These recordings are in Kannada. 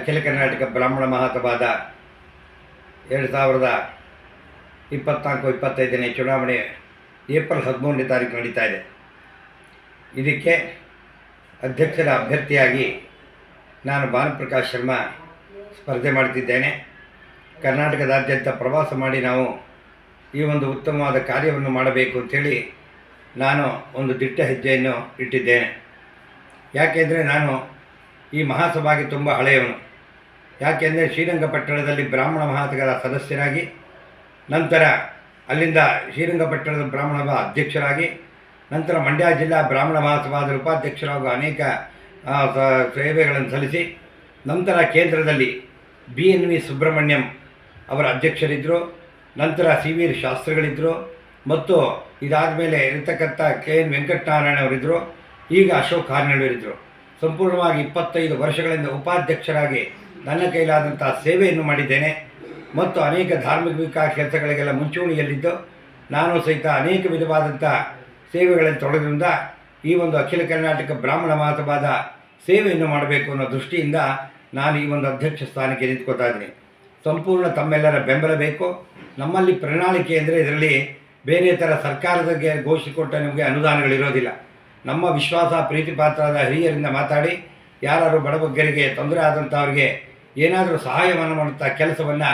ಅಖಿಲ ಕರ್ನಾಟಕ ಬ್ರಾಹ್ಮಣ ಮಹಾಸಭಾದ 2024-25ನೇ ಚುನಾವಣೆ ಏಪ್ರಿಲ್ 13ನೇ ತಾರೀಕು ನಡೀತಾ ಇದೆ. ಇದಕ್ಕೆ ಅಧ್ಯಕ್ಷರ ಅಭ್ಯರ್ಥಿಯಾಗಿ ನಾನು ಭಾನುಪ್ರಕಾಶ್ ಶರ್ಮಾ ಸ್ಪರ್ಧೆ ಮಾಡ್ತಿದ್ದೇನೆ. ಕರ್ನಾಟಕದಾದ್ಯಂತ ಪ್ರವಾಸ ಮಾಡಿ ನಾವು ಈ ಒಂದು ಉತ್ತಮವಾದ ಕಾರ್ಯವನ್ನು ಮಾಡಬೇಕು ಅಂಥೇಳಿ ನಾನು ಒಂದು ದಿಟ್ಟ ಹೆಜ್ಜೆಯನ್ನು ಇಟ್ಟಿದ್ದೇನೆ. ಯಾಕೆಂದರೆ ನಾನು ಈ ಮಹಾಸಭಾಗೆ ತುಂಬ ಹಳೆಯವನು. ಯಾಕೆಂದರೆ ಶ್ರೀರಂಗಪಟ್ಟಣದಲ್ಲಿ ಬ್ರಾಹ್ಮಣ ಮಹಾಸಭಾದ ಸದಸ್ಯರಾಗಿ, ನಂತರ ಅಲ್ಲಿಂದ ಶ್ರೀರಂಗಪಟ್ಟಣದ ಬ್ರಾಹ್ಮಣ ಅಧ್ಯಕ್ಷರಾಗಿ, ನಂತರ ಮಂಡ್ಯ ಜಿಲ್ಲಾ ಬ್ರಾಹ್ಮಣ ಮಹಾಸಭಾದ ಉಪಾಧ್ಯಕ್ಷರಾಗುವ ಅನೇಕ ಸೇವೆಗಳನ್ನು ಸಲ್ಲಿಸಿ, ನಂತರ ಕೇಂದ್ರದಲ್ಲಿ BNV ಸುಬ್ರಹ್ಮಣ್ಯಂ ಅವರ ಅಧ್ಯಕ್ಷರಿದ್ದರು, ನಂತರ CV ಶಾಸ್ತ್ರಿಗಳಿದ್ದರು, ಮತ್ತು ಇದಾದ ಮೇಲೆ ಇರತಕ್ಕಂಥ KN ವೆಂಕಟನಾರಾಯಣ ಅವರಿದ್ದರು, ಈಗ ಅಶೋಕ್ ಹಾರ್ನಳ್ಳಿಯವರಿದ್ದರು. ಸಂಪೂರ್ಣವಾಗಿ 25 ವರ್ಷಗಳಿಂದ ಉಪಾಧ್ಯಕ್ಷರಾಗಿ ನನ್ನ ಕೈಲಾದಂಥ ಸೇವೆಯನ್ನು ಮಾಡಿದ್ದೇನೆ. ಮತ್ತು ಅನೇಕ ಧಾರ್ಮಿಕ ವಿಕಾಸ ಕೆಲಸಗಳಿಗೆಲ್ಲ ಮುಂಚೂಣಿಯಲ್ಲಿದ್ದು ನಾನು ಸಹಿತ ಅನೇಕ ವಿಧವಾದಂಥ ಸೇವೆಗಳಲ್ಲಿ ತೊಡಗಿದ್ರಿಂದ ಈ ಒಂದು ಅಖಿಲ ಕರ್ನಾಟಕ ಬ್ರಾಹ್ಮಣ ಮಹಾಸಭಾದ ಸೇವೆಯನ್ನು ಮಾಡಬೇಕು ಅನ್ನೋ ದೃಷ್ಟಿಯಿಂದ ನಾನು ಈ ಒಂದು ಅಧ್ಯಕ್ಷ ಸ್ಥಾನಕ್ಕೆ ನಿಂತ್ಕೋತಾ ಇದ್ದೀನಿ. ಸಂಪೂರ್ಣ ತಮ್ಮೆಲ್ಲರ ಬೆಂಬಲ ಬೇಕು. ನಮ್ಮಲ್ಲಿ ಪ್ರಣಾಳಿಕೆ ಅಂದರೆ ಇದರಲ್ಲಿ ಬೇರೆ ಥರ ಸರ್ಕಾರದ ಘೋಷಿಸಿಕೊಟ್ಟ ನಿಮಗೆ ಅನುದಾನಗಳಿರೋದಿಲ್ಲ. ನಮ್ಮ ವಿಶ್ವಾಸ ಪ್ರೀತಿಪಾತ್ರರಾದ ಹಿರಿಯರಿಂದ ಮಾತಾಡಿ ಯಾರು ಬಡಬಗ್ಗರಿಗೆ ತೊಂದರೆ ಆದಂಥವ್ರಿಗೆ ಏನಾದರೂ ಸಹಾಯವನ್ನು ಮಾಡುವಂಥ ಕೆಲಸವನ್ನು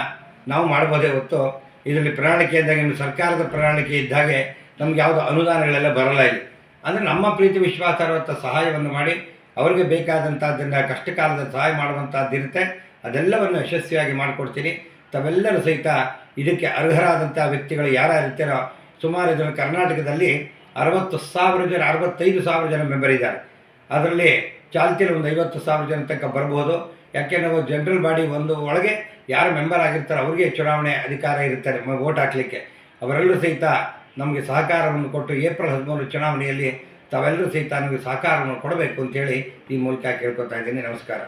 ನಾವು ಮಾಡ್ಬೋದೇ ಹೊತ್ತು ಇದರಲ್ಲಿ ಪ್ರಣಾಳಿಕೆ ಅಂದಾಗ ಇನ್ನು ಸರ್ಕಾರದ ಪ್ರಣಾಳಿಕೆ ಇದ್ದಾಗೆ ನಮ್ಗೆ ಯಾವುದೋ ಅನುದಾನಗಳೆಲ್ಲ ಬರಲ್ಲ. ಇಲ್ಲಿ ಅಂದರೆ ನಮ್ಮ ಪ್ರೀತಿ ವಿಶ್ವಾಸಾರ್ಹತ ಸಹಾಯವನ್ನು ಮಾಡಿ ಅವರಿಗೆ ಬೇಕಾದಂಥದ್ದನ್ನು ಕಷ್ಟ ಕಾಲದ ಸಹಾಯ ಮಾಡುವಂಥದ್ದಿರುತ್ತೆ. ಅದೆಲ್ಲವನ್ನು ಯಶಸ್ವಿಯಾಗಿ ಮಾಡಿಕೊಡ್ತೀನಿ. ತಾವೆಲ್ಲರೂ ಸಹಿತ ಇದಕ್ಕೆ ಅರ್ಹರಾದಂಥ ವ್ಯಕ್ತಿಗಳು ಯಾರ್ಯಾರಿರ್ತಾರೋ, ಸುಮಾರು ಇದನ್ನು ಕರ್ನಾಟಕದಲ್ಲಿ 60,000 ಜನ 65,000 ಜನ ಮೆಂಬರ್ ಇದ್ದಾರೆ. ಅದರಲ್ಲಿ ಚಾಲ್ತಿಯಲ್ಲಿ ಒಂದು 50,000 ಜನ ತನಕ ಬರ್ಬೋದು. ಯಾಕೆ ನಾವು ಜನರಲ್ ಬಾಡಿ ಒಂದು ಒಳಗೆ ಯಾರು ಮೆಂಬರ್ ಆಗಿರ್ತಾರೆ ಅವ್ರಿಗೆ ಚುನಾವಣೆ ಅಧಿಕಾರ ಇರ್ತಾರೆ ವೋಟ್ ಹಾಕಲಿಕ್ಕೆ. ಅವರೆಲ್ಲರೂ ಸಹಿತ ನಮಗೆ ಸಹಕಾರವನ್ನು ಕೊಟ್ಟು ಏಪ್ರಿಲ್ 13 ಚುನಾವಣೆಯಲ್ಲಿ ತಾವೆಲ್ಲರೂ ಸಹಿತ ನಮಗೆ ಸಹಕಾರವನ್ನು ಕೊಡಬೇಕು ಅಂತೇಳಿ ಈ ಮೂಲಕ ಕೇಳ್ಕೊತಾ ಇದ್ದೀನಿ. ನಮಸ್ಕಾರ.